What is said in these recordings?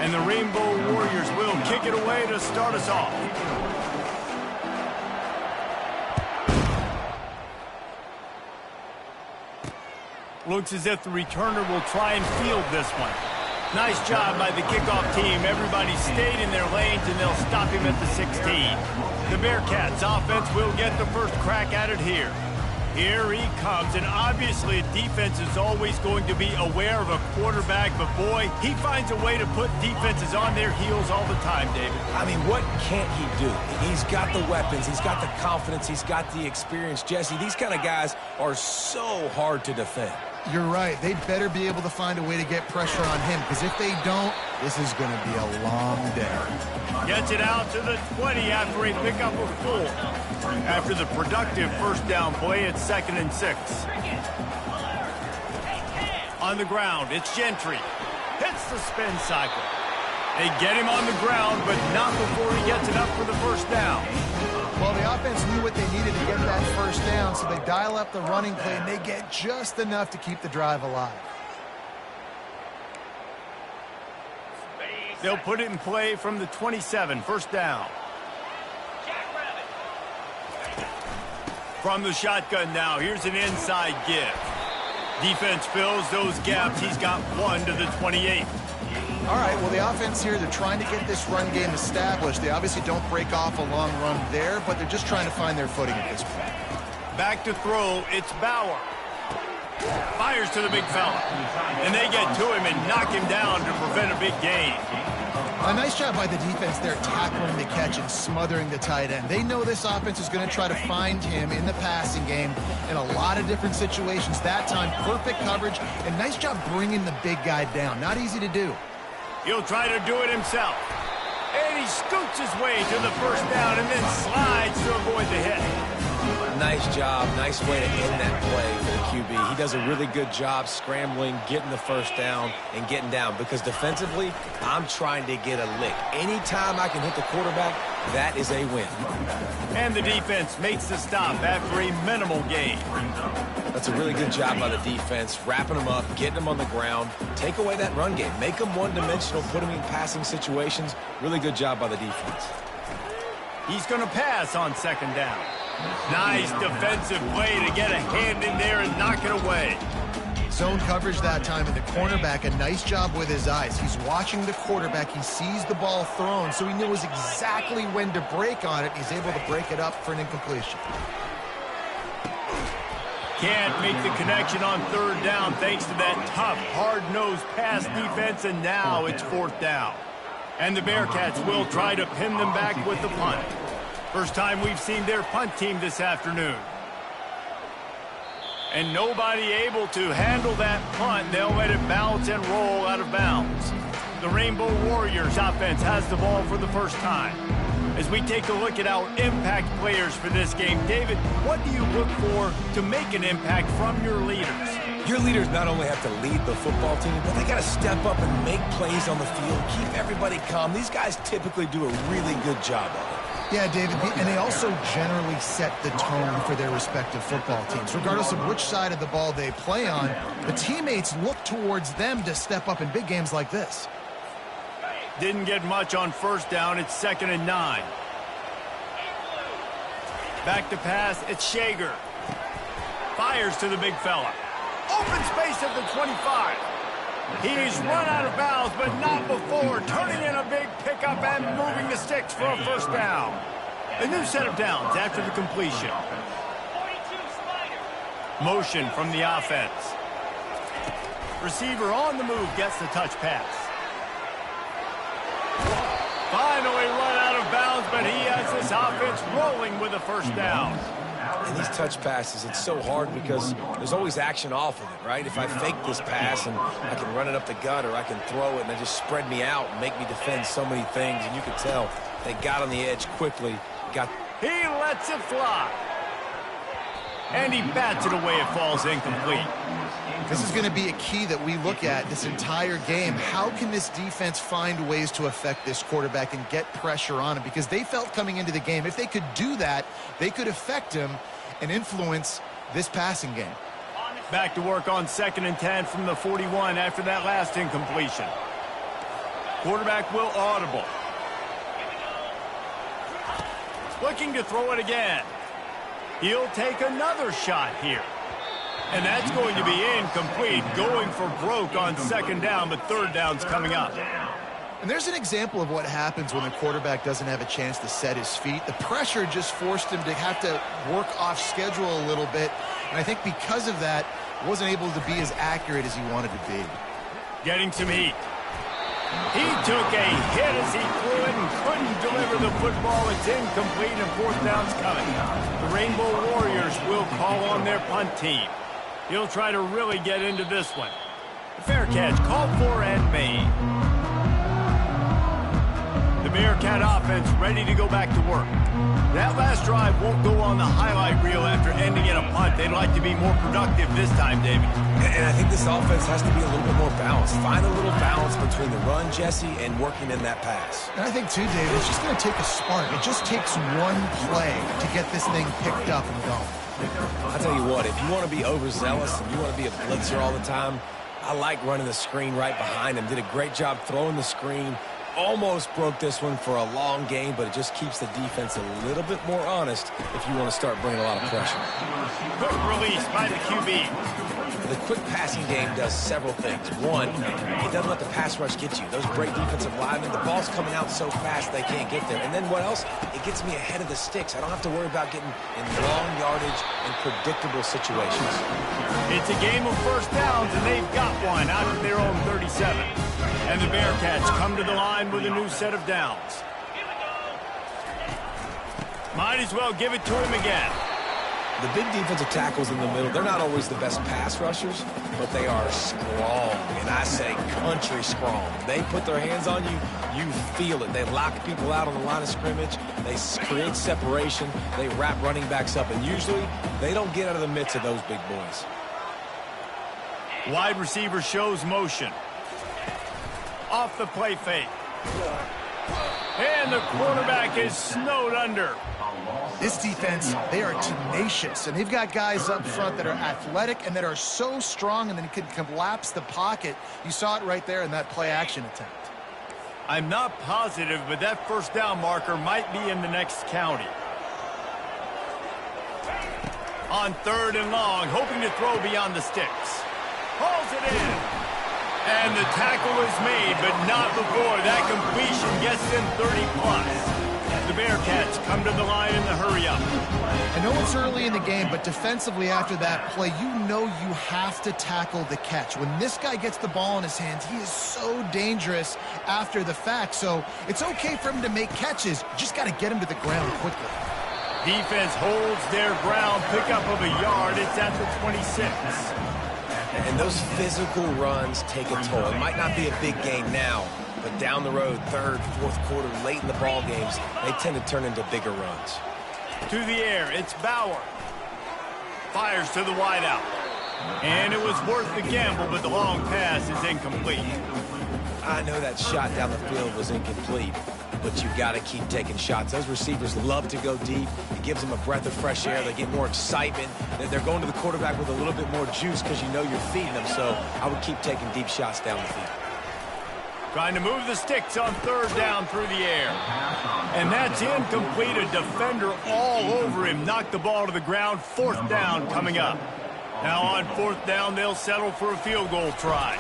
And the Rainbow Warriors will kick it away to start us off. Looks as if the returner will try and field this one. Nice job by the kickoff team. Everybody stayed in their lanes, and they'll stop him at the 16. The Bearcats offense will get the first crack at it here. Here he comes, and obviously defense is always going to be aware of a quarterback, but boy, he finds a way to put defenses on their heels all the time, David. I mean, what can't he do? He's got the weapons, he's got the confidence, he's got the experience. Jesse, these kind of guys are so hard to defend. You're right. They'd better be able to find a way to get pressure on him, because if they don't, this is going to be a long day. Gets it out to the 20 after a pickup of 4. After the productive first down play, it's 2nd and 6. On the ground, it's Gentry. Hits the spin cycle. They get him on the ground, but not before he gets it up for the first down. Well, the offense knew what they needed to get that first down, so they dial up the running play, and they get just enough to keep the drive alive. They'll put it in play from the 27, first down. From the shotgun now, here's an inside give. Defense fills those gaps. He's got 1 to the 28. All right, well, the offense here, they're trying to get this run game established. They obviously don't break off a long run there, but they're just trying to find their footing at this point. Back to throw, it's Bauer. Fires to the big fella. And they get to him and knock him down to prevent a big gain. A nice job by the defense there, tackling the catch and smothering the tight end. They know this offense is going to try to find him in the passing game in a lot of different situations. That time, perfect coverage, and nice job bringing the big guy down. Not easy to do. He'll try to do it himself. And he scoots his way to the first down and then slides to avoid the hit. Nice job. Nice way to end that play for the QB. He does a really good job scrambling, getting the first down, and getting down. Because defensively, I'm trying to get a lick. Anytime I can hit the quarterback, that is a win. And the defense makes the stop after a minimal gain. That's a really good job by the defense, wrapping them up, getting them on the ground. Take away that run game. Make them one-dimensional, put them in passing situations. Really good job by the defense. He's going to pass on 2nd down. Nice defensive play to get a hand in there and knock it away. Zone coverage that time, and the cornerback, a nice job with his eyes. He's watching the quarterback. He sees the ball thrown, so he knows exactly when to break on it. He's able to break it up for an incompletion. Can't make the connection on 3rd down thanks to that tough, hard-nosed pass defense, and now it's 4th down. And the Bearcats will try to pin them back with the punt. First time we've seen their punt team this afternoon. And nobody able to handle that punt. They'll let it bounce and roll out of bounds. The Rainbow Warriors offense has the ball for the first time. As we take a look at our impact players for this game, David, what do you look for to make an impact from your leaders? Your leaders not only have to lead the football team, but they got to step up and make plays on the field, keep everybody calm. These guys typically do a really good job of it. Yeah, David, and they also generally set the tone for their respective football teams. Regardless of which side of the ball they play on, the teammates look towards them to step up in big games like this. Didn't get much on 1st down. It's 2nd and 9. Back to pass. It's Shager. Fires to the big fella. Open space at the 25. He's run out of bounds, but not before turning in a big pickup and moving the sticks for a first down. A new set of downs after the completion. Motion from the offense. Receiver on the move gets the touch pass. Finally run out of bounds, but he has this offense rolling with a first down. And these touch passes, it's so hard because there's always action off of it, right? If I fake this pass and I can run it up the gut, or I can throw it and they just spread me out and make me defend so many things. And you can tell they got on the edge quickly. He lets it fly. And he bats it away. It falls incomplete. This is going to be a key that we look at this entire game. How can this defense find ways to affect this quarterback and get pressure on him? Because they felt coming into the game, if they could do that, they could affect him and influence this passing game. Back to work on 2nd and 10 from the 41 after that last incompletion. Quarterback will audible. Looking to throw it again. He'll take another shot here. And that's going to be incomplete, going for broke on second down, but third down's coming up. And there's an example of what happens when the quarterback doesn't have a chance to set his feet. The pressure just forced him to have to work off schedule a little bit. And I think because of that, wasn't able to be as accurate as he wanted to be. Getting some heat. He took a hit as he threw it and couldn't deliver the football. It's incomplete and fourth down's coming. The Rainbow Warriors will call on their punt team. He'll try to really get into this one. The fair catch called for and made. The Bearcat offense ready to go back to work. That last drive won't go on the highlight reel after ending in a punt. They'd like to be more productive this time, David. And I think this offense has to be a little bit more balanced. Find a little balance between the run, Jesse, and working in that pass. And I think, too, David, it's just going to take a spark. It just takes one play to get this thing picked up and going. I'll tell you what, if you want to be overzealous and you want to be a blitzer all the time, I like running the screen right behind him. Did a great job throwing the screen. Almost broke this one for a long game, but it just keeps the defense a little bit more honest if you want to start bringing a lot of pressure. Quick release by the QB. The quick passing game does several things. One, it doesn't let the pass rush get you. Those great defensive linemen, the ball's coming out so fast they can't get there. And then what else? It gets me ahead of the sticks. I don't have to worry about getting in long yardage and predictable situations. It's a game of first downs, and they've got one out of their own 37. And the Bearcats come to the line with a new set of downs. Might as well give it to him again. The big defensive tackles in the middle, they're not always the best pass rushers, but they are strong, and I say country strong. They put their hands on you, you feel it. They lock people out on the line of scrimmage. They create separation. They wrap running backs up, and usually they don't get out of the midst of those big boys. Wide receiver shows motion. Off the play fake. And the quarterback is snowed under. This defense, they are tenacious, and they've got guys up front that are athletic and that are so strong and then can collapse the pocket. You saw it right there in that play-action attempt. I'm not positive, but that first down marker might be in the next county. On third and long, hoping to throw beyond the sticks. Hauls it in. And the tackle is made, but not before that completion gets them 30+. The Bearcats come to the line in the hurry-up. I know it's early in the game, but defensively after that play, you know you have to tackle the catch. When this guy gets the ball in his hands, he is so dangerous after the fact. So it's okay for him to make catches. You just got to get him to the ground quickly. Defense holds their ground, pickup of a yard. It's at the 26. And those physical runs take a toll. It might not be a big game now, but down the road, third, fourth quarter, late in the ball games, they tend to turn into bigger runs. To the air, it's Bauer. Fires to the wideout. And it was worth the gamble, but the long pass is incomplete. I know that shot down the field was incomplete, but you've got to keep taking shots. Those receivers love to go deep. It gives them a breath of fresh air. They get more excitement. They're going to the quarterback with a little bit more juice because you know you're feeding them. So I would keep taking deep shots down the field. Trying to move the sticks on third down through the air. And that's incomplete. A defender all over him. Knocked the ball to the ground. Fourth down coming up. Now on fourth down, they'll settle for a field goal try.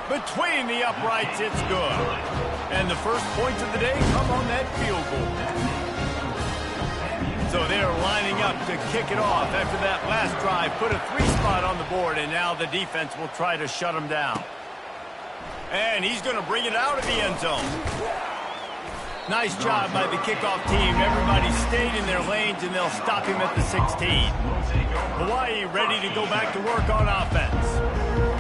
Between the uprights, it's good. And the first points of the day come on that field goal. So they're lining up to kick it off after that last drive. Put a 3-spot on the board, and now the defense will try to shut them down. And he's going to bring it out of the end zone. Nice job by the kickoff team. Everybody stayed in their lanes, and they'll stop him at the 16. Hawaii ready to go back to work on offense.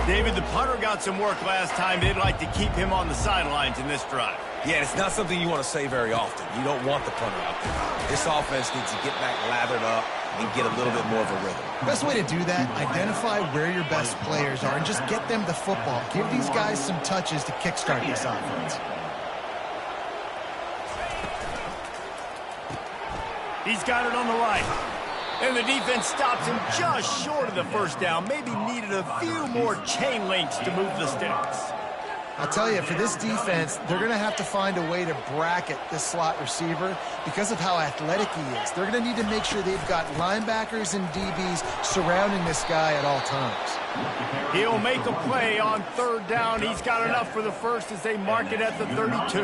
David, the punter got some work last time. They'd like to keep him on the sidelines in this drive. Yeah, it's not something you want to say very often. You don't want the punter out there. This offense needs to get back lathered up and get a little bit more of a rhythm. Best way to do that, identify where your best players are and just get them the football. Give these guys some touches to kickstart this offense. He's got it on the right. And the defense stops him just short of the first down. Maybe needed a few more chain links to move the sticks. I'll tell you, for this defense, they're going to have to find a way to bracket this slot receiver because of how athletic he is. They're going to need to make sure they've got linebackers and DBs surrounding this guy at all times. He'll make a play on third down. He's got enough for the first as they mark it at the 32.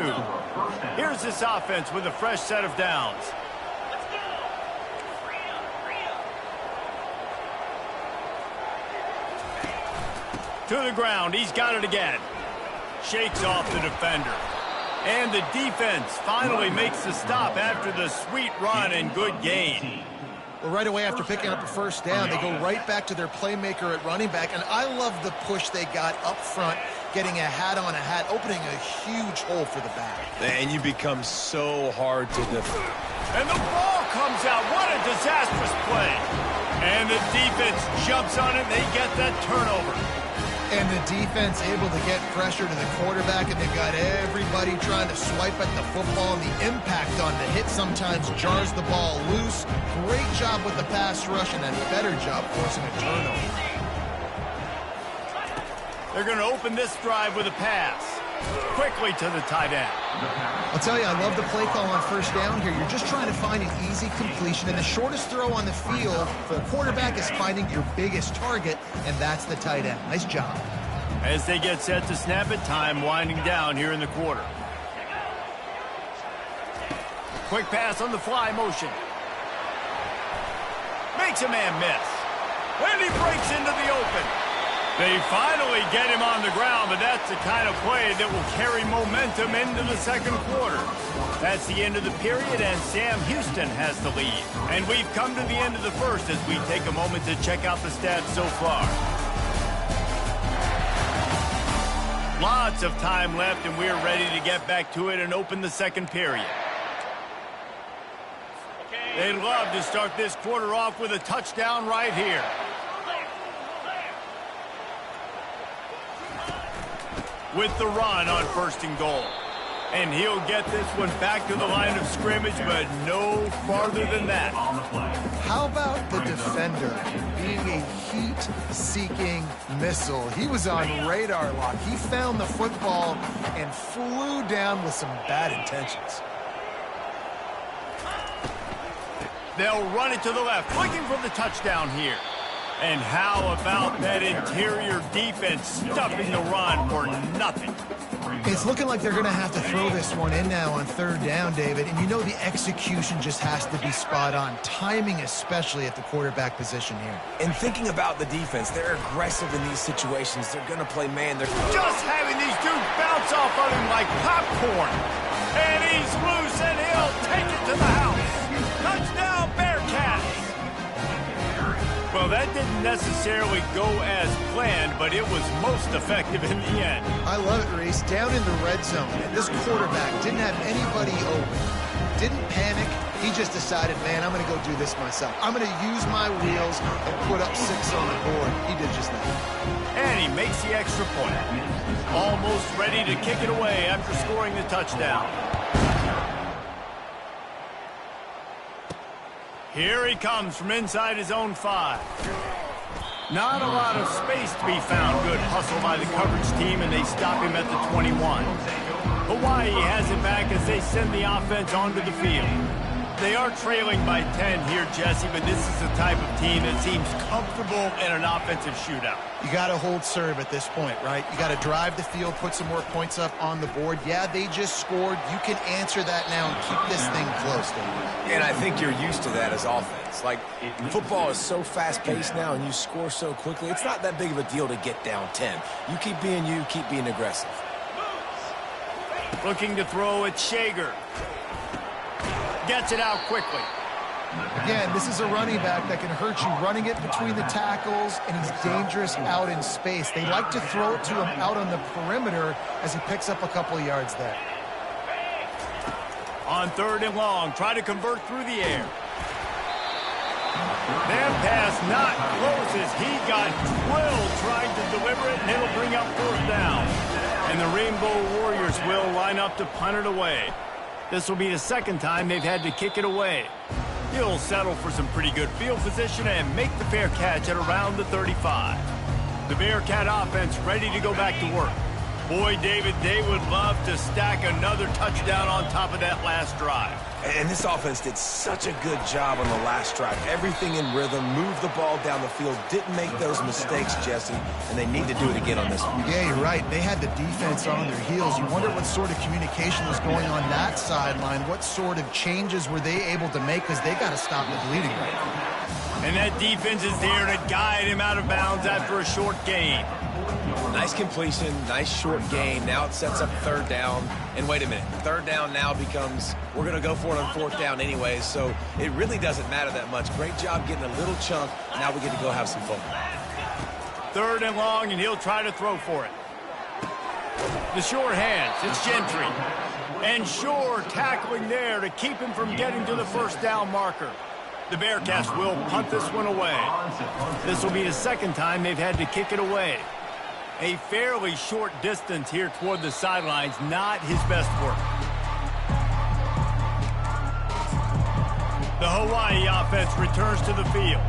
Here's this offense with a fresh set of downs. To the ground. He's got it again. Shakes off the defender. And the defense finally makes the stop after the sweet run and good gain. Well, right away after picking up a first down, they go right back to their playmaker at running back. And I love the push they got up front, getting a hat on a hat, opening a huge hole for the back. And you become so hard to defend. And the ball comes out. What a disastrous play. And the defense jumps on it. They get that turnover. And the defense able to get pressure to the quarterback, and they've got everybody trying to swipe at the football, and the impact on the hit sometimes jars the ball loose. Great job with the pass rush, and a better job forcing a turnover. They're going to open this drive with a pass. Quickly to the tight end. I'll tell you, I love the play call on first down here. You're just trying to find an easy completion, and the shortest throw on the field for the quarterback is finding your biggest target, and that's the tight end. Nice job. As they get set to snap it, time winding down here in the quarter. Quick pass on the fly motion. Makes a man miss. And he breaks into the open. They finally get him on the ground, but that's the kind of play that will carry momentum into the second quarter. That's the end of the period, and Sam Houston has the lead. And we've come to the end of the first as we take a moment to check out the stats so far. Lots of time left, and we're ready to get back to it and open the second period. They'd love to start this quarter off with a touchdown right here. With the run on first and goal. And he'll get this one back to the line of scrimmage, but no farther than that. How about the defender being a heat-seeking missile? He was on radar lock. He found the football and flew down with some bad intentions. They'll run it to the left, looking for the touchdown here. And how about that interior defense stuffing the run for nothing? It's looking like they're going to have to throw this one in now on third down, David. And you know the execution just has to be spot on. Timing especially at the quarterback position here. And thinking about the defense, they're aggressive in these situations. They're going to play man. They're just having these dudes bounce off of him like popcorn. And he's loose, and he'll take it to the house. Touchdown, Bearcats! Well, that didn't necessarily go as planned, but it was most effective in the end. I love it, Reese. Down in the red zone, and this quarterback didn't have anybody open. Didn't panic. He just decided, man, I'm going to go do this myself. I'm going to use my wheels and put up 6 on the board. He did just that. And he makes the extra point. Almost ready to kick it away after scoring the touchdown. Here he comes from inside his own 5. Not a lot of space to be found. Good hustle by the coverage team, and they stop him at the 21. Hawaii has it back as they send the offense onto the field. They are trailing by 10 here, Jesse, but this is the type of team that seems comfortable in an offensive shootout. You got to hold serve at this point, right? You got to drive the field, put some more points up on the board. Yeah, they just scored. You can answer that now and keep this thing close, David. And I think you're used to that as offense. Like, football is so fast-paced now, and you score so quickly. It's not that big of a deal to get down 10. You keep being you, keep being aggressive. Looking to throw at Shager. Gets it out quickly. Again, this is a running back that can hurt you running it between the tackles, and he's dangerous out in space. They like to throw it to him out on the perimeter as he picks up a couple of yards there. On third and long, try to convert through the air. That pass not close as he got drilled trying to deliver it, and it'll bring up fourth down. And the Rainbow Warriors will line up to punt it away. This will be the second time they've had to kick it away. He'll settle for some pretty good field position and make the fair catch at around the 35. The Bearcat offense ready to go back to work. Boy, David, they would love to stack another touchdown on top of that last drive. And this offense did such a good job on the last drive. Everything in rhythm, moved the ball down the field, didn't make those mistakes, Jesse, and they need to do it again on this one. Yeah, you're right. They had the defense on their heels. You wonder what sort of communication was going on that sideline. What sort of changes were they able to make, because they got to stop the bleeding right now. And that defense is there to guide him out of bounds after a short gain. Nice completion, nice short gain. Now it sets up third down. And wait a minute, third down now becomes, we're going to go for it on fourth down anyways, so it really doesn't matter that much. Great job getting a little chunk. Now we get to go have some fun. Third and long, and he'll try to throw for it. The short hands, it's Gentry. And Shore tackling there to keep him from getting to the first down marker. The Bearcats will punt this one away. This will be the second time they've had to kick it away. A fairly short distance here toward the sidelines, not his best work. The Hawaii offense returns to the field.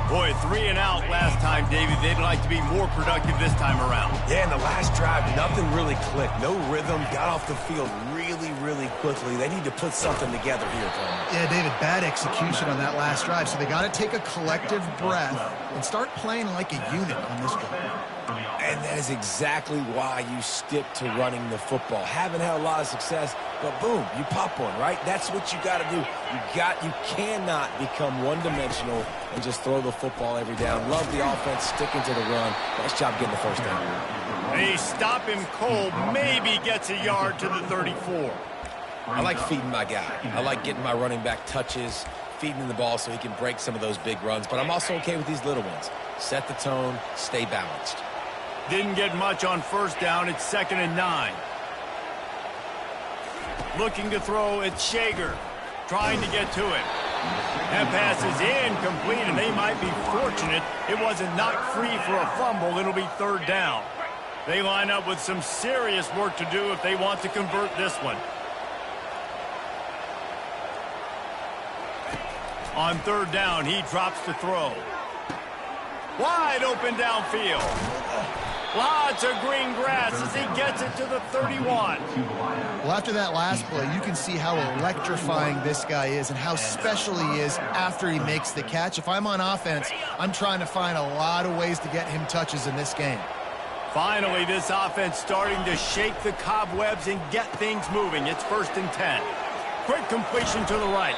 Boy, 3 and out last time, David. They'd like to be more productive this time around. Yeah, in the last drive, nothing really clicked. No rhythm, got off the field really quickly. They need to put something together here, Coleman. Yeah, David, bad execution on that last drive, so they got to take a collective breath and start playing like a unit on this drive. And that is exactly why you stick to running the football. Haven't had a lot of success, but boom, you pop one, right? That's what you got to do. You cannot become one-dimensional and just throw the football every down. Love the offense sticking to the run. Nice job getting the first down. They stop him cold, maybe gets a yard to the 34. I like feeding my guy. I like getting my running back touches, feeding him the ball so he can break some of those big runs, but I'm also okay with these little ones. Set the tone, stay balanced. Didn't get much on first down. It's 2nd and 9. Looking to throw, it's Shager. Trying to get to it. That pass is incomplete, and they might be fortunate it wasn't knocked free for a fumble. It'll be third down. They line up with some serious work to do if they want to convert this one. On third down, he drops to throw. Wide open downfield. Lots of green grass as he gets it to the 31. Well, after that last play, you can see how electrifying this guy is and how special he is after he makes the catch. If I'm on offense, I'm trying to find a lot of ways to get him touches in this game. Finally, this offense starting to shake the cobwebs and get things moving. It's 1st and 10. Quick completion to the right.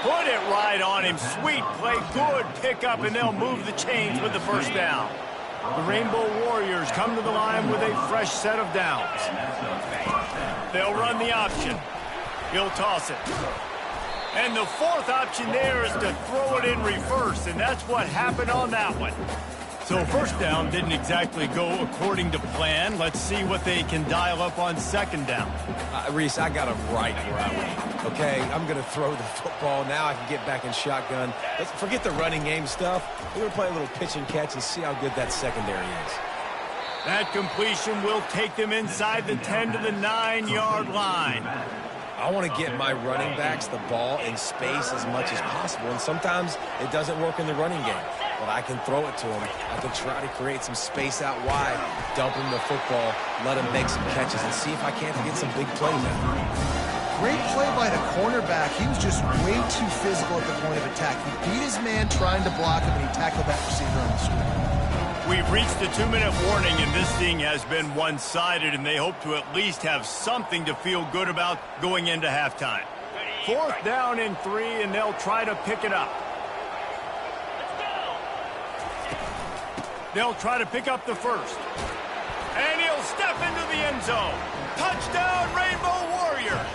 Put it right on him. Sweet play, good pickup, and they'll move the chains with the first down. The Rainbow Warriors come to the line with a fresh set of downs. They'll run the option. He'll toss it. And the fourth option there is to throw it in reverse, and that's what happened on that one. So first down didn't exactly go according to plan. Let's see what they can dial up on second down. Reese, I got him right where I went. Okay, I'm going to throw the football. Now I can get back in shotgun. Let's forget the running game stuff. We're going to play a little pitch and catch and see how good that secondary is. That completion will take them inside the 10 to the 9-yard line. I want to get my running backs the ball in space as much as possible, and sometimes it doesn't work in the running game. But I can throw it to him. I can try to create some space out wide, dump him the football, let him make some catches, and see if I can't get some big plays out. Great play by the cornerback. He was just way too physical at the point of attack. He beat his man trying to block him, and he tackled that receiver on the screen. We've reached the 2-minute warning, and this thing has been one-sided, and they hope to at least have something to feel good about going into halftime. 4th down and 3, and they'll try to pick it up. They'll try to pick up the first. And he'll step into the end zone. Touchdown, Rainbow Warriors!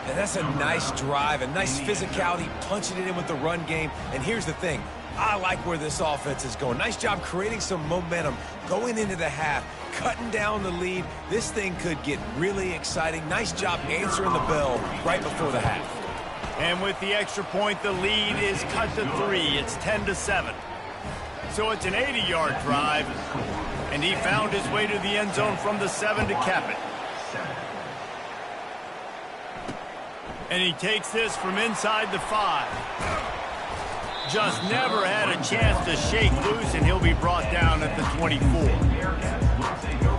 And that's a nice drive, a nice physicality, punching it in with the run game. And here's the thing. I like where this offense is going. Nice job creating some momentum, going into the half, cutting down the lead. This thing could get really exciting. Nice job answering the bell right before the half. And with the extra point, the lead is cut to 3. It's 10-7. So it's an 80-yard drive, and he found his way to the end zone from the 7 to cap it. And he takes this from inside the 5. Just never had a chance to shake loose, and he'll be brought down at the 24.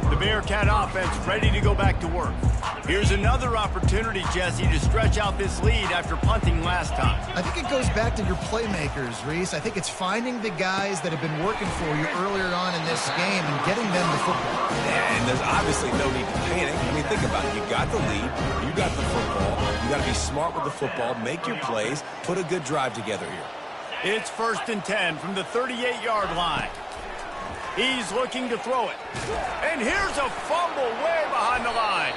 The Bearcat offense ready to go back to work. Here's another opportunity, Jesse, to stretch out this lead after punting last time. I think it goes back to your playmakers, Reese. I think it's finding the guys that have been working for you earlier on in this game and getting them the football. Yeah, and there's obviously no need to panic. I mean, think about it. You got the lead. You got the football. You got to be smart with the football, make your plays, put a good drive together here. It's 1st and 10 from the 38-yard line. He's looking to throw it. And here's a fumble way behind the line.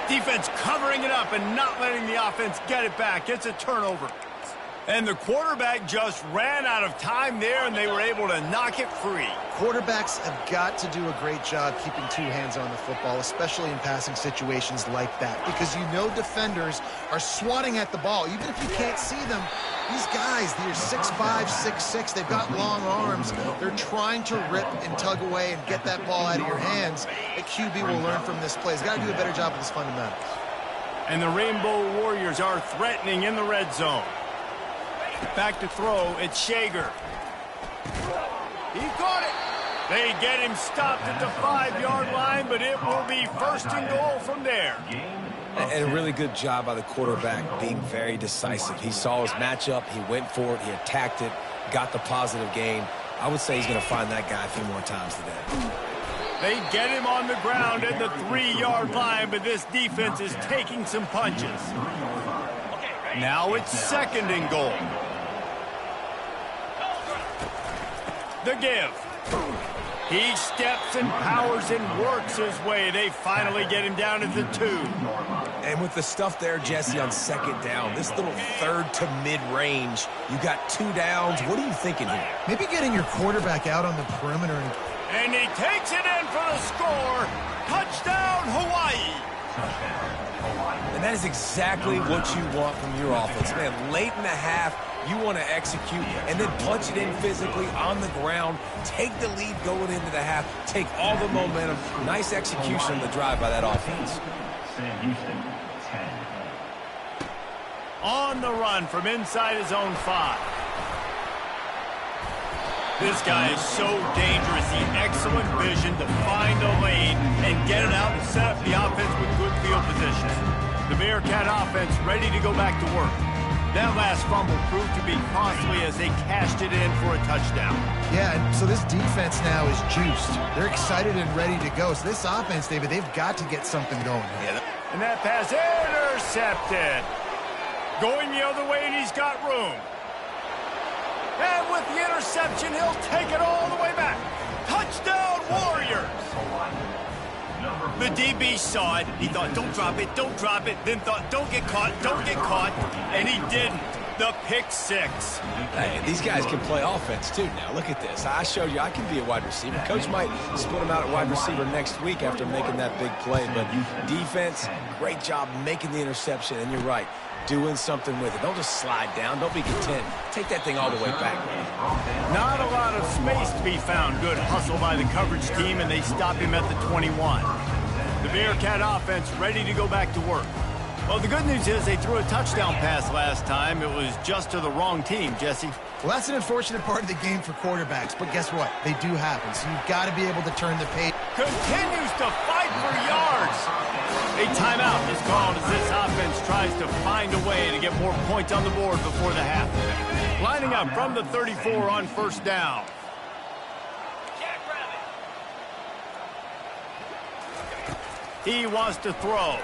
Defense covering it up and not letting the offense get it back. It's a turnover. And the quarterback just ran out of time there, and they were able to knock it free. Quarterbacks have got to do a great job keeping two hands on the football, especially in passing situations like that, because you know defenders are swatting at the ball. Even if you can't see them, these guys, they're 6'5", 6'6", they've got long arms. They're trying to rip and tug away and get that ball out of your hands. A QB will learn from this play. He's got to do a better job with his fundamentals. And the Rainbow Warriors are threatening in the red zone. Back to throw, it's Shager. He caught it. They get him stopped at the 5-yard line, but it will be 1st and goal from there. And a really good job by the quarterback being very decisive. He saw his matchup, he went for it, he attacked it, got the positive gain. I would say he's going to find that guy a few more times today. They get him on the ground at the 3-yard line, but this defense is taking some punches. Now it's 2nd and goal. The give. He steps and powers and works his way. They finally get him down at the 2. And with the stuff there, Jesse, on 2nd down, this little 3rd to mid-range, you got 2 downs. What are you thinking here? Maybe getting your quarterback out on the perimeter. And he takes it in for the score. Touchdown, Hawaii. And that is exactly what you want from your offense. Man, late in the half, you want to execute and then punch it in physically on the ground, take the lead going into the half, take all the momentum. Nice execution on the drive by that offense. On the run from inside his own 5. This guy is so dangerous. He excellent vision to find a lane and get it out and set up the offense with good field position. The Bearcat offense ready to go back to work. That last fumble proved to be costly as they cashed it in for a touchdown. Yeah, and so this defense now is juiced. They're excited and ready to go. So this offense, David, they've got to get something going. And that pass intercepted. Going the other way, and he's got room. And with the interception, he'll take it all the way back. Touchdown, Warriors! The DB saw it. He thought, don't drop it, don't drop it. Then thought, don't get caught, don't get caught. And he didn't. The pick 6. Hey, these guys can play offense, too, now. Look at this. I showed you I can be a wide receiver. Coach might split him out at wide receiver next week after making that big play. But defense, great job making the interception. And you're right, doing something with it. Don't just slide down. Don't be content. Take that thing all the way back. Not a lot of space to be found. Good hustle by the coverage team, and they stop him at the 21. The Bearcat offense ready to go back to work. Well, the good news is they threw a touchdown pass last time. It was just to the wrong team, Jesse. Well, that's an unfortunate part of the game for quarterbacks, but guess what? They do happen, so you've got to be able to turn the page. Continues to fight for yards. A timeout is called as this offense tries to find a way to get more points on the board before the half. Lining up from the 34 on 1st down. He wants to throw.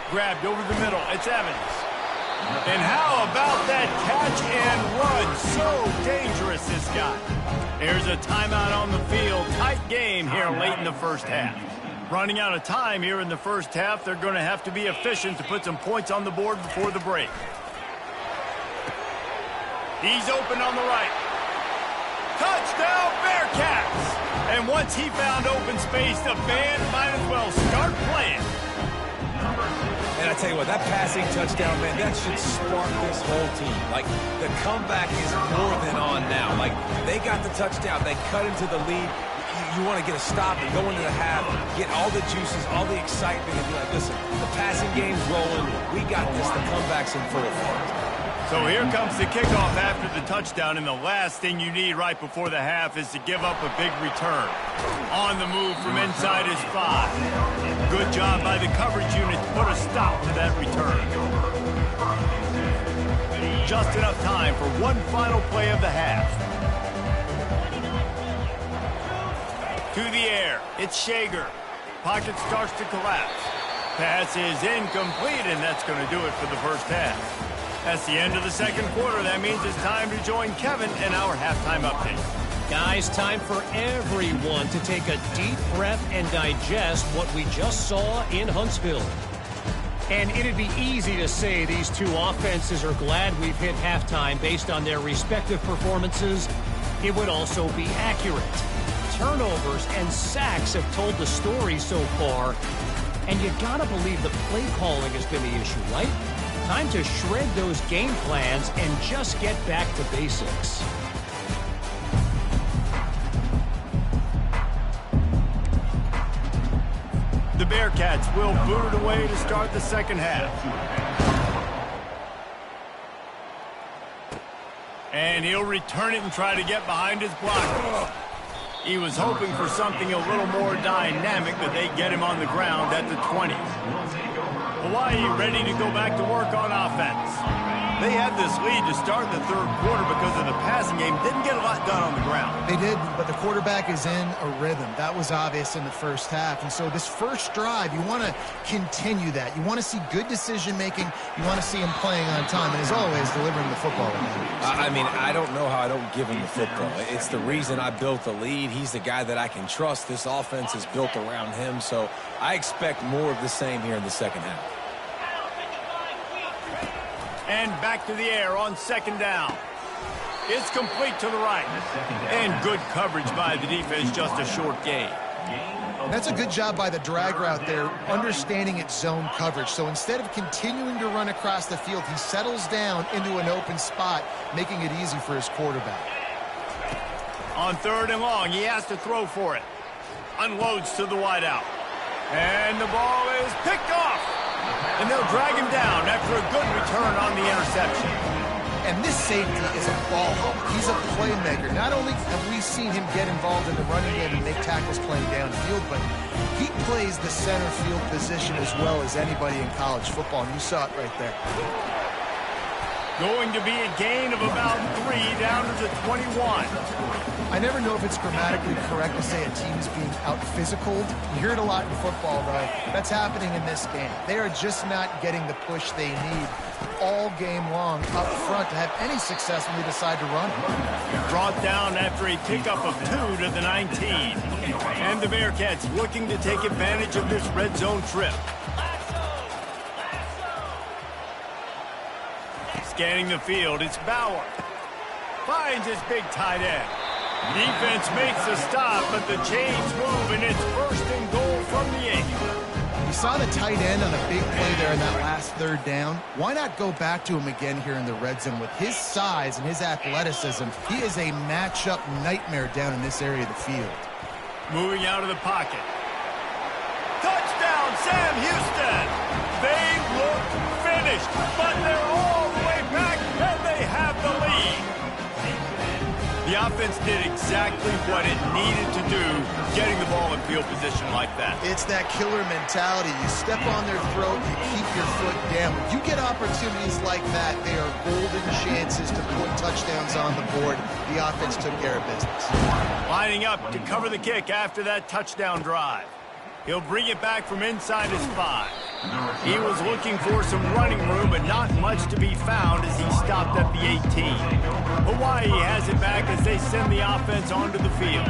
Grabbed over the middle. It's Evans. And how about that catch and run? So dangerous, this guy. There's a timeout on the field. Tight game here late in the 1st half. Running out of time here in the 1st half. They're going to have to be efficient to put some points on the board before the break. He's open on the right. Touchdown, Bearcats! And once he found open space, the band might as well start playing. And I tell you what, that passing touchdown, man, that should spark this whole team. Like, the comeback is more than on now. Like, they got the touchdown. They cut into the lead. You want to get a stop and go into the half, get all the juices, all the excitement, and be like, listen, the passing game's rolling. We got this. The comeback's in full effect. So here comes the kickoff after the touchdown, and the last thing you need right before the half is to give up a big return. On the move from inside his 5. Good job by the coverage unit to put a stop to that return. Just enough time for one final play of the half. To the air, it's Shager. Pocket starts to collapse. Pass is incomplete, and that's going to do it for the first half. That's the end of the second quarter. That means it's time to join Kevin in our halftime update. Guys, time for everyone to take a deep breath and digest what we just saw in Huntsville. And it'd be easy to say these two offenses are glad we've hit halftime based on their respective performances. It would also be accurate. Turnovers and sacks have told the story so far. And you gotta believe the play calling has been the issue, right? Time to shred those game plans and just get back to basics. The Bearcats will boot it away to start the second half. And he'll return it and try to get behind his blocker. He was hoping for something a little more dynamic, but they get him on the ground at the 20. Hawaii ready to go back to work on offense. They had this lead to start the third quarter because of the passing game. Didn't get a lot done on the ground. They did, but the quarterback is in a rhythm. That was obvious in the first half. And so this first drive, you want to continue that. You want to see good decision-making. You want to see him playing on time. And as always, delivering the football. I mean, I don't know how I don't give him the football. It's the reason I built the lead. He's the guy that I can trust. This offense is built around him. So I expect more of the same here in the second half. And back to the air on second down. It's complete to the right. And good coverage by the defense, just a short gain. That's a good job by the drag route there, understanding its zone coverage. So instead of continuing to run across the field, he settles down into an open spot, making it easy for his quarterback. On third and long, he has to throw for it. Unloads to the wideout. And the ball is picked off. And they'll drag him down after a good return on the interception. And this safety is a ball hawk. He's a playmaker. Not only have we seen him get involved in the running game and make tackles playing downfield, but he plays the center field position as well as anybody in college football, and you saw it right there. Going to be a gain of about 3 down to the 21. I never know if it's grammatically correct to say a team is being out-physicaled. You hear it a lot in football, though. That's happening in this game. They are just not getting the push they need all game long up front to have any success when they decide to run. Brought down after a pickup of 2 to the 19. And the Bearcats looking to take advantage of this red zone trip. Scanning the field, it's Bauer. Finds his big tight end. Defense makes a stop, but the chains move, and it's first and goal from the 8. You saw the tight end on a big play there in that last third down. Why not go back to him again here in the red zone? With his size and his athleticism, he is a matchup nightmare down in this area of the field. Moving out of the pocket. Touchdown, Sam Houston! They look finished, but they're all the way back, and they have the lead. The offense did exactly what it needed to do, getting the ball in field position like that. It's that killer mentality. You step on their throat, you keep your foot down. When you get opportunities like that, they are golden chances to put touchdowns on the board. The offense took care of business. Lining up to cover the kick after that touchdown drive. He'll bring it back from inside his 5. He was looking for some running room, but not much to be found as he stopped at the 18. Hawaii has it back as they send the offense onto the field.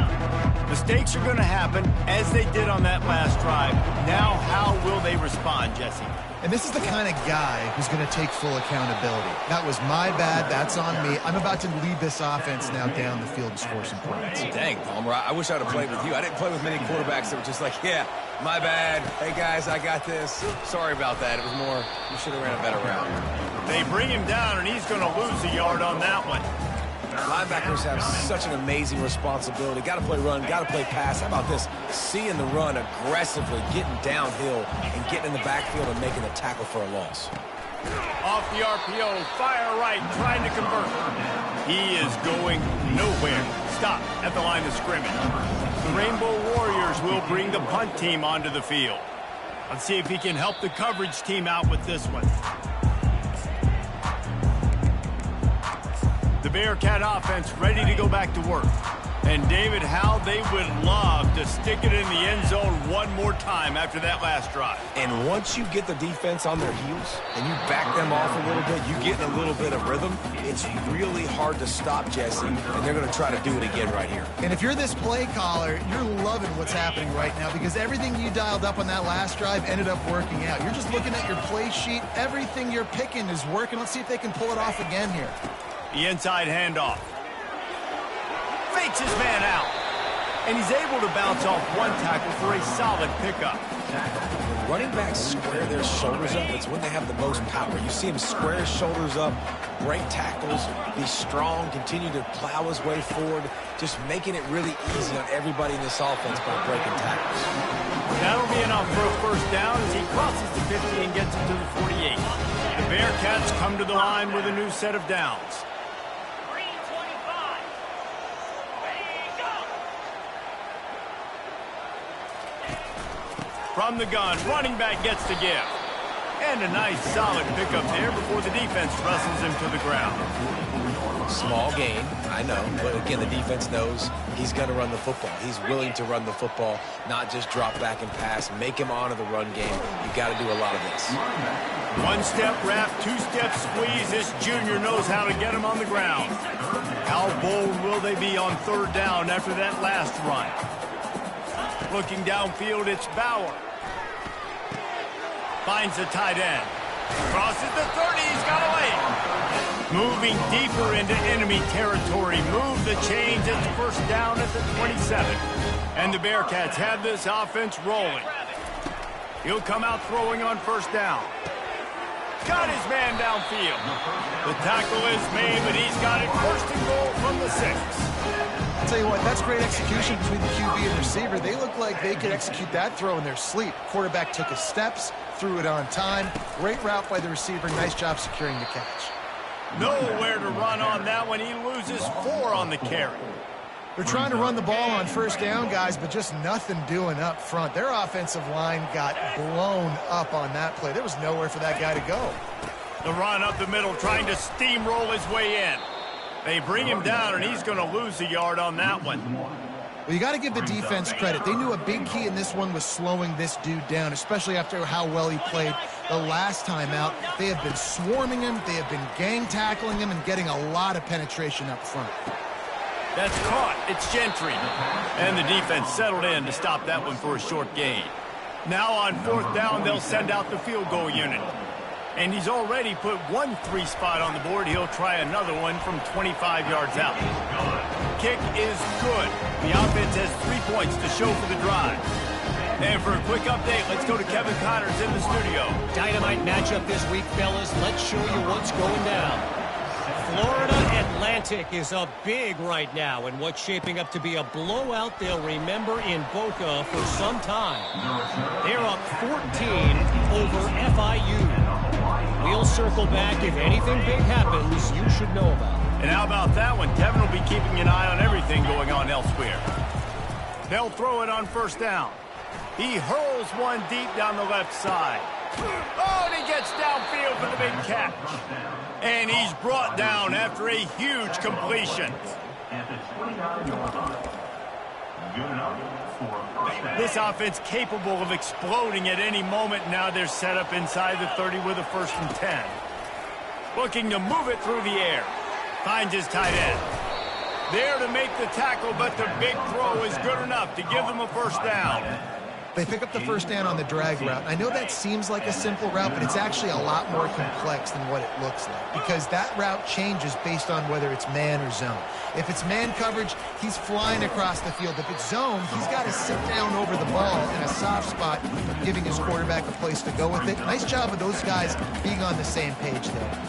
Mistakes are going to happen, as they did on that last drive. Now, how will they respond, Jesse? And this is the kind of guy who's going to take full accountability. That was my bad. That's on me. I'm about to lead this offense now down the field and score some points. Dang, Palmer, I wish I would have played with you. I didn't play with many quarterbacks that were just like, yeah, my bad. Hey, guys, I got this. Sorry about that. It was more, you should have ran a better route. They bring him down, and he's going to lose a yard on that one. Linebackers have such an amazing responsibility. Got to play run, got to play pass. How about this? Seeing the run aggressively, getting downhill, and getting in the backfield and making a tackle for a loss. Off the RPO, fire right, trying to convert. He is going nowhere. Stop at the line of scrimmage. The Rainbow Warriors will bring the punt team onto the field. Let's see if he can help the coverage team out with this one. The Bearcat offense ready to go back to work. And David, how they would love to stick it in the end zone one more time after that last drive. And once you get the defense on their heels and you back them off a little bit, you get in a little bit of rhythm, it's really hard to stop Jesse, and they're going to try to do it again right here. And if you're this play caller, you're loving what's happening right now because everything you dialed up on that last drive ended up working out. You're just looking at your play sheet. Everything you're picking is working. Let's see if they can pull it off again here. The inside handoff. Fakes his man out. And he's able to bounce off one tackle for a solid pickup. When running backs square their shoulders up, it's when they have the most power. You see him square his shoulders up, break tackles, be strong, continue to plow his way forward, just making it really easy on everybody in this offense by breaking tackles. That'll be enough for a first down as he crosses the 50 and gets it to the 48. The Bearcats come to the line with a new set of downs. From the gun, running back gets to give. And a nice solid pickup there before the defense wrestles him to the ground. Small gain, I know, but again, the defense knows he's going to run the football. He's willing to run the football, not just drop back and pass, make him honor the run game. You got to do a lot of this. One-step wrap, two-step squeeze. This junior knows how to get him on the ground. How bold will they be on third down after that last run? Looking downfield, it's Bauer. Finds the tight end. Crosses the 30, he's got away. Moving deeper into enemy territory. Move the chains, it's first down at the 27. And the Bearcats have this offense rolling. He'll come out throwing on first down. Got his man downfield. The tackle is made, but he's got it first and goal from the 6. I'll tell you what, that's great execution between the QB and receiver. They look like they could execute that throw in their sleep. Quarterback took his steps, threw it on time. Great route by the receiver. Nice job securing the catch. Nowhere to run on that one. He loses 4 on the carry. They're trying to run the ball on first down, guys, but just nothing doing up front. Their offensive line got blown up on that play. There was nowhere for that guy to go. The run up the middle, trying to steamroll his way in. They bring him down, and he's going to lose a yard on that one. Well, you got to give the defense credit. They knew a big key in this one was slowing this dude down, especially after how well he played the last time out. They have been swarming him. They have been gang tackling him and getting a lot of penetration up front. That's caught. It's Gentry. And the defense settled in to stop that one for a short gain. Now on fourth down, they'll send out the field goal unit. And he's already put 1 3 spot on the board. He'll try another one from 25 yards out. Kick is good. The offense has 3 points to show for the drive. And for a quick update, let's go to Kevin Connors in the studio. Dynamite matchup this week, fellas. Let's show you what's going down. Florida Atlantic is up big right now in what's shaping up to be a blowout they'll remember in Boca for some time. They're up 14 over FIU. We'll circle back. If anything big happens, you should know about it. And how about that one? Kevin will be keeping an eye on everything going on elsewhere. They'll throw it on first down. He hurls one deep down the left side. Oh, and he gets downfield for the big catch. And he's brought down after a huge completion. This offense capable of exploding at any moment. Now they're set up inside the 30 with a 1st and 10. Looking to move it through the air. Finds his tight end. There to make the tackle, but the big throw is good enough to give them a first down. They pick up the first down on the drag route. I know that seems like a simple route, but it's actually a lot more complex than what it looks like because that route changes based on whether it's man or zone. If it's man coverage, he's flying across the field. If it's zone, he's got to sit down over the ball in a soft spot, giving his quarterback a place to go with it. Nice job of those guys being on the same page there.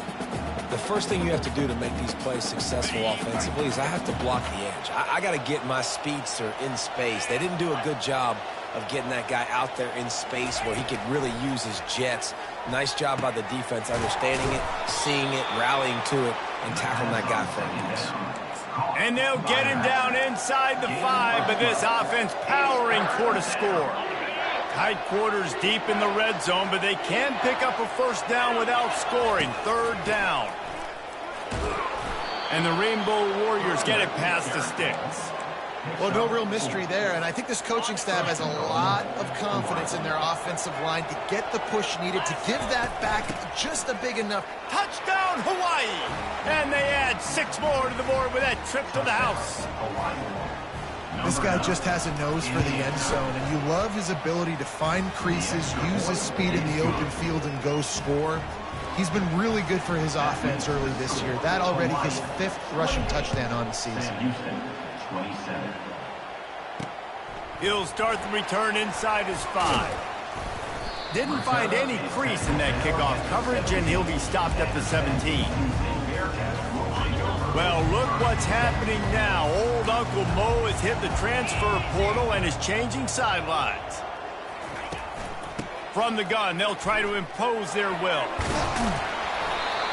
The first thing you have to do to make these plays successful offensively is I have to block the edge. I got to get my speedster in space. They didn't do a good job of getting that guy out there in space where he could really use his jets. Nice job by the defense understanding it, seeing it, rallying to it, and tackling that guy for a loss. And they'll get him down inside the 5, but this offense powering for the score. Tight quarters deep in the red zone, but they can pick up a first down without scoring. 3rd down. And the Rainbow Warriors get it past the sticks. Well, no real mystery there, and I think this coaching staff has a lot of confidence in their offensive line to get the push needed to give that back just a big enough. Touchdown, Hawaii! And they add 6 more to the board with that trip to the house. This guy just has a nose for the end zone, and you love his ability to find creases, use his speed in the open field, and go score. He's been really good for his offense early this year. That already his 5th rushing touchdown on the season. He'll start the return inside his 5. Didn't find any crease in that kickoff coverage, and he'll be stopped at the 17. Well, look what's happening now. Old Uncle Mo has hit the transfer portal and is changing sidelines. From the gun, they'll try to impose their will.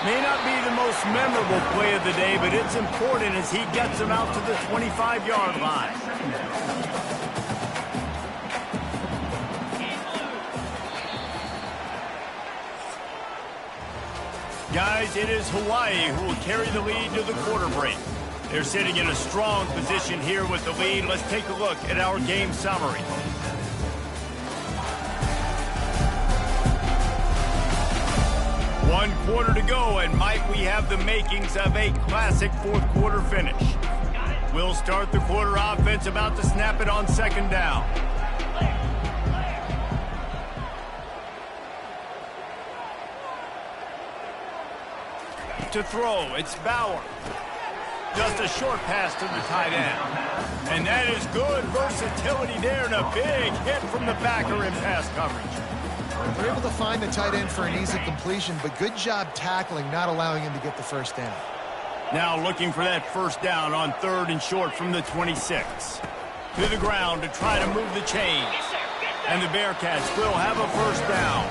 May not be the most memorable play of the day, but it's important as he gets them out to the 25-yard line. Guys, it is Hawaii who will carry the lead to the quarter break. They're sitting in a strong position here with the lead. Let's take a look at our game summary. One quarter to go, and might we have the makings of a classic 4th quarter finish. We'll start the quarter offense, about to snap it on 2nd down. To throw, it's Bauer. Just a short pass to the tight end. And that is good versatility there, and a big hit from the backer in pass coverage. They're able to find the tight end for an easy completion, but good job tackling, not allowing him to get the first down. Now looking for that first down on 3rd and short from the 26. To the ground to try to move the chains. And the Bearcats will have a first down.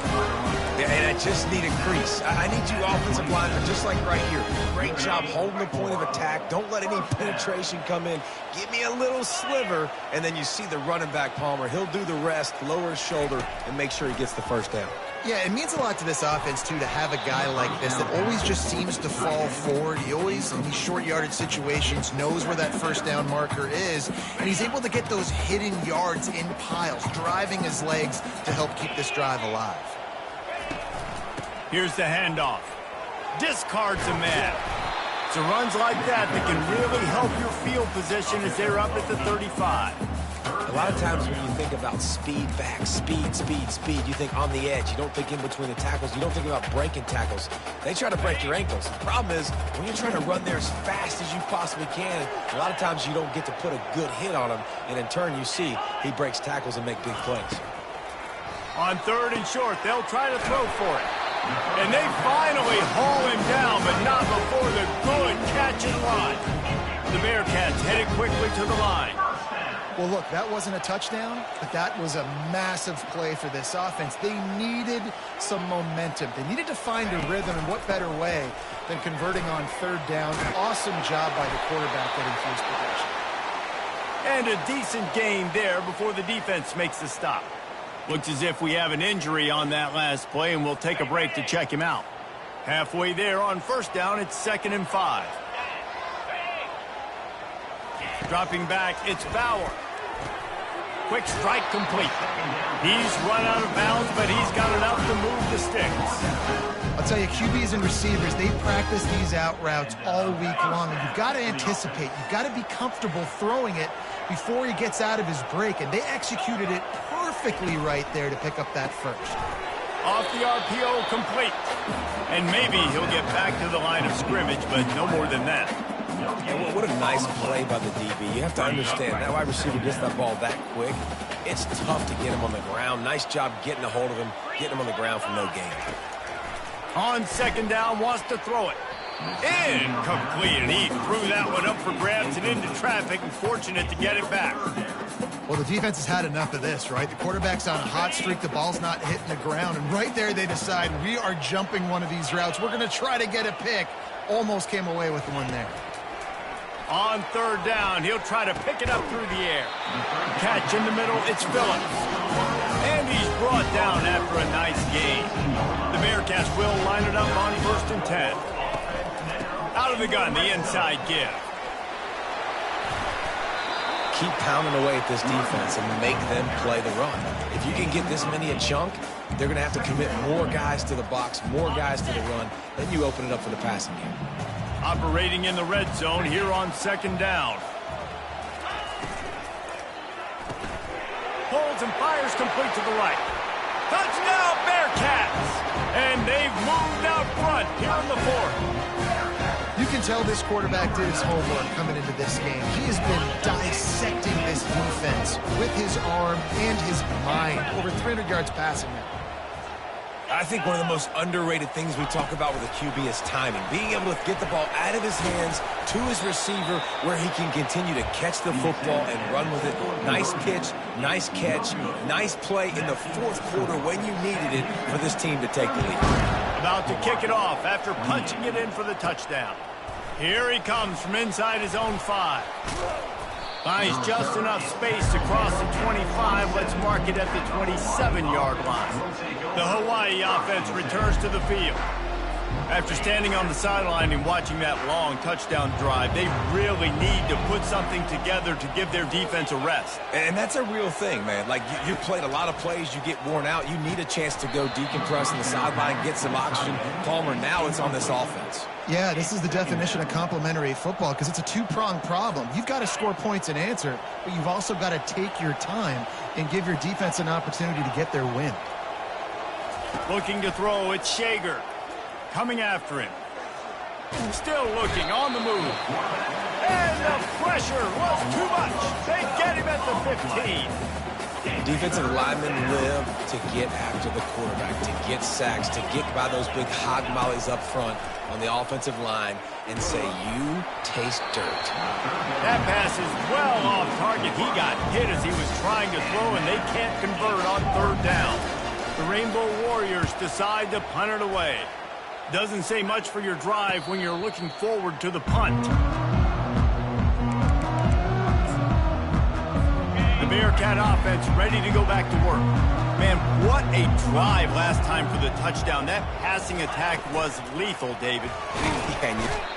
Yeah, and I just need a crease. I need you offensive linemen, just like right here. Great job holding the point of attack. Don't let any penetration come in. Give me a little sliver, and then you see the running back, Palmer. He'll do the rest, lower his shoulder, and make sure he gets the first down. Yeah, it means a lot to this offense, too, to have a guy like this that always just seems to fall forward. He always, in these short yardage situations, knows where that first down marker is, and he's able to get those hidden yards in piles, driving his legs to help keep this drive alive. Here's the handoff. Discards a man. It's the runs like that that can really help your field position as they're up at the 35. A lot of times when you think about speed back, speed, you think on the edge. You don't think in between the tackles. You don't think about breaking tackles. They try to break your ankles. The problem is when you're trying to run there as fast as you possibly can, a lot of times you don't get to put a good hit on him, and in turn you see he breaks tackles and make big plays. On 3rd and short, they'll try to throw for it. And they finally haul him down, but not before the good catch and run. The Bearcats headed quickly to the line. Well, look, that wasn't a touchdown, but that was a massive play for this offense. They needed some momentum. They needed to find a rhythm, and what better way than converting on 3rd down. Awesome job by the quarterback getting through his progression. And a decent gain there before the defense makes the stop. Looks as if we have an injury on that last play, and we'll take a break to check him out. Halfway there on 1st down, it's 2nd and 5. Dropping back, it's Bauer. Quick strike complete. He's run out of bounds, but he's got enough to move the sticks. I'll tell you, QBs and receivers, they practice these out routes all week long, and you've got to anticipate. You've got to be comfortable throwing it before he gets out of his break, and they executed it perfectly right there to pick up that first. Off the RPO, complete. And maybe he'll get back to the line of scrimmage, but no more than that. Yeah, what a nice play by the DB. You have to understand, that wide receiver gets that ball that quick. It's tough to get him on the ground. Nice job getting a hold of him, getting him on the ground for no gain. On 2nd down, wants to throw it. Incomplete, and he threw that one up for grabs and into traffic, and fortunate to get it back. Well, the defense has had enough of this, right? The quarterback's on a hot streak. The ball's not hitting the ground. And right there, they decide we are jumping one of these routes. We're going to try to get a pick. Almost came away with one there. On third down, he'll try to pick it up through the air. Catch in the middle, it's Phillips. And he's brought down after a nice gain. The Bearcats will line it up on 1st and 10. Out of the gun, the inside give. Keep pounding away at this defense and make them play the run. If you can get this many a chunk, they're going to have to commit more guys to the box, more guys to the run. Then you open it up for the passing game. Operating in the red zone here on 2nd down. Holds and fires complete to the right. Touchdown, Bearcats! And they've moved out front here in the 4th. You can tell this quarterback did his homework coming into this game. He has been dissecting this defense with his arm and his mind. Over 300 yards passing now. I think one of the most underrated things we talk about with a QB is timing. Being able to get the ball out of his hands to his receiver where he can continue to catch the football and run with it. Nice pitch, nice catch, nice play in the 4th quarter when you needed it for this team to take the lead. About to kick it off after punching it in for the touchdown. Here he comes from inside his own 5. Finds just enough space to cross the 25. Let's mark it at the 27-yard line. The Hawaii offense returns to the field. After standing on the sideline and watching that long touchdown drive, they really need to put something together to give their defense a rest. And that's a real thing, man. Like, you played a lot of plays, you get worn out. You need a chance to go decompress on the sideline, get some oxygen. Palmer, now it's on this offense. Yeah, this is the definition of complementary football because it's a two-pronged problem. You've got to score points and answer, but you've also got to take your time and give your defense an opportunity to get their win. Looking to throw, it's Shager. Coming after him. Still looking, on the move. And the pressure was too much. They get him at the 15. Defensive linemen live to get after the quarterback, to get sacks, to get by those big hog mollies up front on the offensive line and say, you taste dirt. That pass is well off target. He got hit as he was trying to throw, and they can't convert on 3rd down. The Rainbow Warriors decide to punt it away. Doesn't say much for your drive when you're looking forward to the punt. The Bearcat offense ready to go back to work. Man, what a drive last time for the touchdown. That passing attack was lethal, David.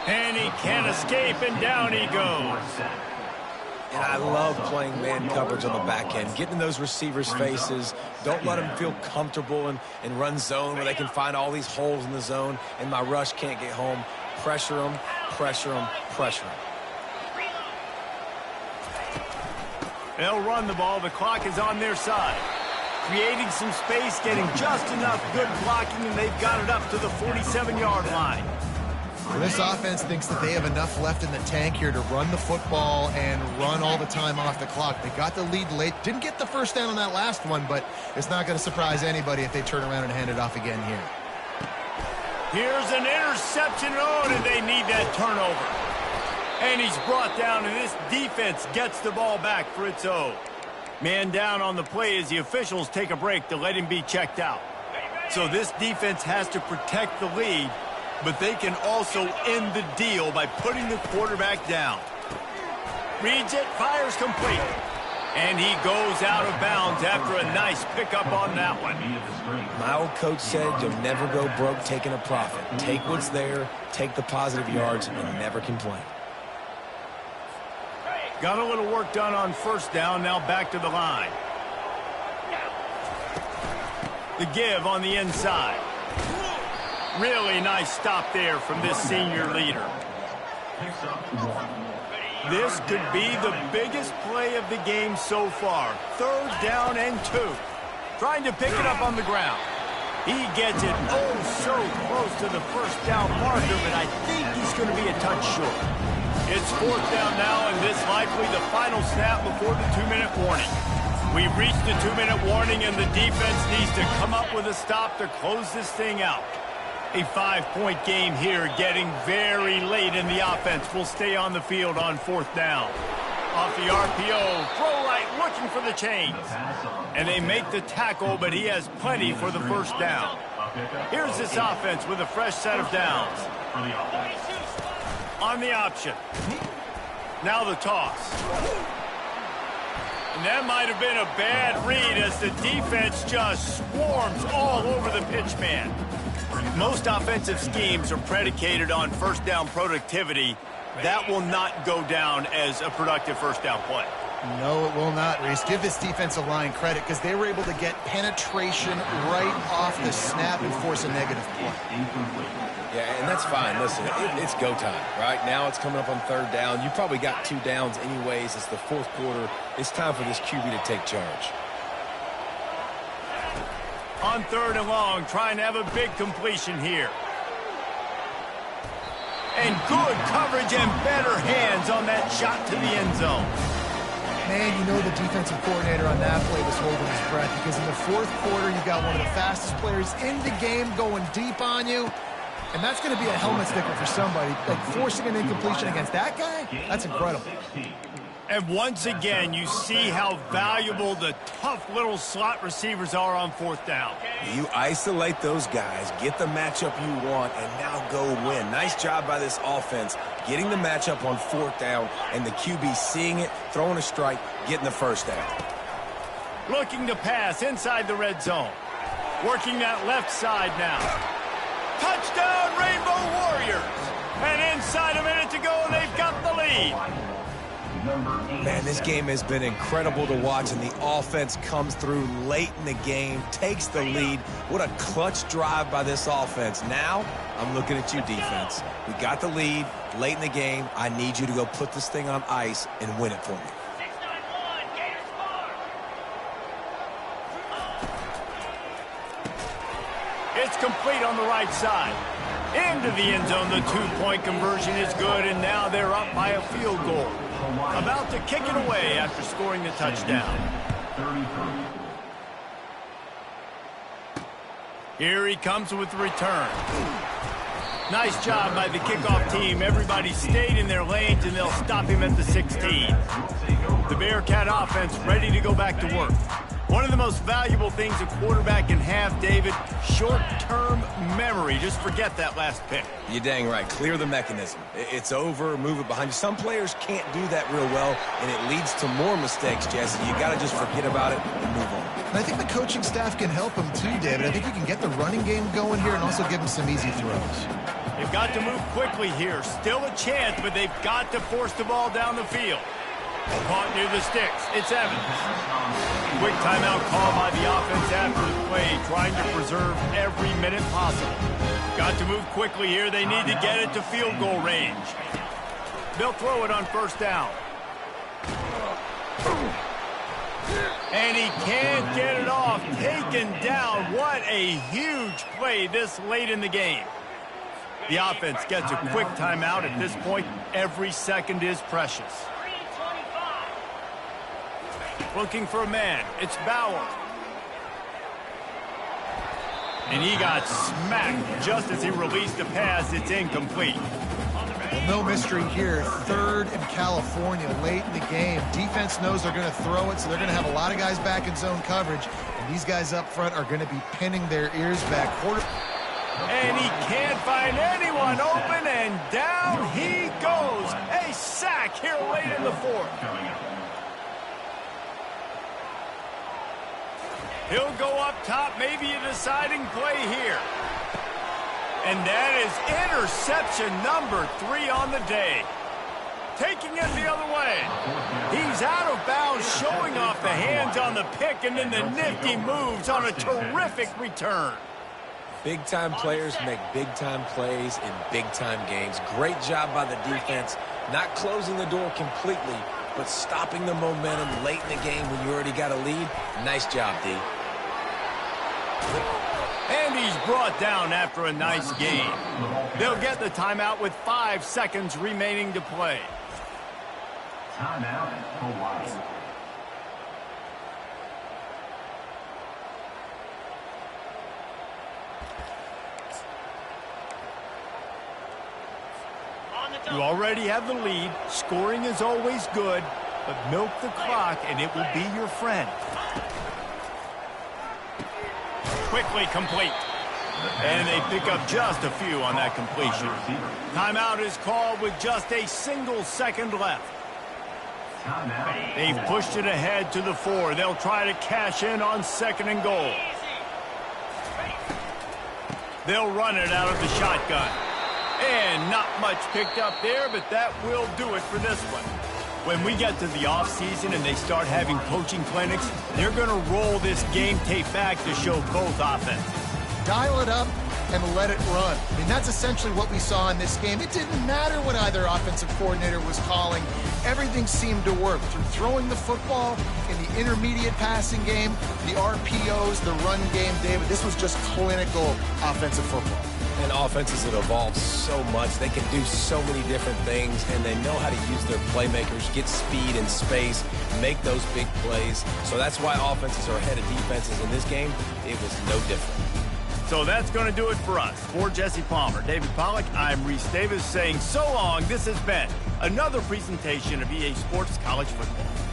And he can't escape, and down he goes. And I love playing man coverage on the back end, getting in those receivers' faces. Don't let them feel comfortable and run zone where they can find all these holes in the zone, and my rush can't get home. Pressure them, pressure them, pressure them. They'll run the ball. The clock is on their side. Creating some space, getting just enough good blocking, and they've got it up to the 47-yard line. Well, this offense thinks that they have enough left in the tank here to run the football and run all the time off the clock. They got the lead late. Didn't get the first down on that last one, but it's not going to surprise anybody if they turn around and hand it off again here. Here's an interception. Oh, and they need that turnover. And he's brought down, and this defense gets the ball back for its own. Man down on the play as the officials take a break to let him be checked out. So this defense has to protect the lead, but they can also end the deal by putting the quarterback down. Reads it, fires complete. And he goes out of bounds after a nice pickup on that one. My old coach said you'll never go broke taking a profit. Take what's there, take the positive yards, and never complain. Got a little work done on 1st down, now back to the line. The give on the inside. Really nice stop there from this senior leader. This could be the biggest play of the game so far. 3rd down and 2. Trying to pick it up on the ground. He gets it oh so close to the 1st down marker, but I think he's going to be a touch short. It's 4th down now, and this likely the final snap before the 2-minute warning. We've reached the 2-minute warning, and the defense needs to come up with a stop to close this thing out. A 5-point game here, getting very late in the offense. Will stay on the field on 4th down. Off the RPO, throw right, looking for the chains. And they make the tackle, but he has plenty for the first down. Here's this offense with a fresh set of downs. On the option. Now the toss. And that might have been a bad read as the defense just swarms all over the pitch man. Most offensive schemes are predicated on first down productivity. That will not go down as a productive first down play. No, it will not, Reese. Give this defensive line credit because they were able to get penetration right off the snap and force a negative play. Yeah, and that's fine. Listen, it's go time, right? Now it's coming up on third down. You probably got 2 downs anyways. It's the fourth quarter. It's time for this QB to take charge. On third and long, trying to have a big completion here. And good coverage and better hands on that shot to the end zone. Man, you know the defensive coordinator on that play was holding his breath because in the fourth quarter, you got one of the fastest players in the game going deep on you. And that's going to be a helmet sticker for somebody. Like forcing an incompletion against that guy, that's incredible. And once again, you see how valuable the tough little slot receivers are on fourth down. You isolate those guys, get the matchup you want, and now go win. Nice job by this offense, getting the matchup on fourth down, and the QB seeing it, throwing a strike, getting the first down. Looking to pass inside the red zone. Working that left side now. Touchdown, Rainbow Warriors! And inside a minute to go, they've got the lead. Man, this game has been incredible to watch, and the offense comes through late in the game, takes the lead. What a clutch drive by this offense. Now, I'm looking at you, defense. We got the lead late in the game. I need you to go put this thing on ice and win it for me. It's complete on the right side. Into the end zone, the 2-point conversion is good, and now they're up by a field goal. About to kick it away after scoring the touchdown. Here he comes with the return. Nice job by the kickoff team. Everybody stayed in their lanes, and they'll stop him at the 16. The Bearcat offense ready to go back to work. One of the most valuable things a quarterback can have, David, short-term memory. Just forget that last pick. You're dang right. Clear the mechanism. It's over, move it behind you. Some players can't do that real well, and it leads to more mistakes, Jesse. You got to just forget about it and move on. And I think the coaching staff can help him too, David. I think you can get the running game going here and also give him some easy throws. They've got to move quickly here. Still a chance, but they've got to force the ball down the field. Caught near the sticks. It's Evans. Quick timeout call by the offense after the play, trying to preserve every minute possible. Got to move quickly here. They need to get it to field goal range. They'll throw it on first down. And he can't get it off. Taken down. What a huge play this late in the game. The offense gets a quick timeout. At this point, every second is precious. Looking for a man. It's Bauer. And he got smacked just as he released the pass. It's incomplete. Well, no mystery here. Third in California late in the game. Defense knows they're going to throw it, so they're going to have a lot of guys back in zone coverage. And these guys up front are going to be pinning their ears back. And he can't find anyone open, and down he goes. A sack here late in the fourth. He'll go up top, maybe a deciding play here. And that is interception number 3 on the day. Taking it the other way. He's out of bounds, showing off the hands on the pick, and then the nifty moves on a terrific return. Big-time players make big-time plays in big-time games. Great job by the defense, not closing the door completely, but stopping the momentum late in the game when you already got a lead. Nice job, D. And he's brought down after a nice game. They'll get the timeout with 5 seconds remaining to play. Timeout, Hawaii. You already have the lead. Scoring is always good. but milk the clock and it will be your friend. Quickly complete. And they pick up just a few on that completion. Timeout is called with just a single second left. They've pushed it ahead to the 4. They'll try to cash in on 2nd and goal. They'll run it out of the shotgun. And not much picked up there, but that will do it for this one. When we get to the offseason and they start having coaching clinics, they're going to roll this game tape back to show both offenses. Dial it up and let it run. I mean, that's essentially what we saw in this game. It didn't matter what either offensive coordinator was calling. Everything seemed to work through throwing the football in the intermediate passing game, the RPOs, the run game, David. This was just clinical offensive football. And offenses that evolve so much. They can do so many different things, and they know how to use their playmakers, get speed and space, make those big plays. So that's why offenses are ahead of defenses in this game. It was no different. So that's going to do it for us. For Jesse Palmer, David Pollack, I'm Reese Davis saying so long. This has been another presentation of EA Sports College Football.